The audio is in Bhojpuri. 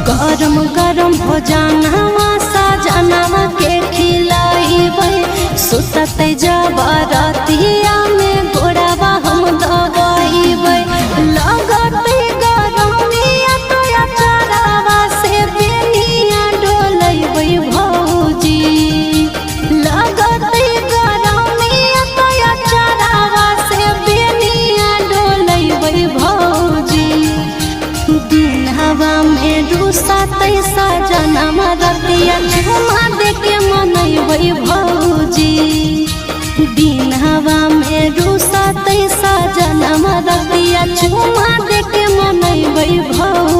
गरम गरम भोजनवा सजनवा के खिलाइबै सुतते जब रातिया में गोड़वा हम दबाइबै लगते गरमिया तो अचारवा से बेनिया डोलैबै भौजी लगते गरमिया तो अचारवा से बेनिया डोलैबै भौजी दिन हवा में रुसतै सजनवा रतिया झुमा देके मनैबै भौजी दिन हवा में रुसतै सजनवा रतिया झुमा देके मनैबै भौजी।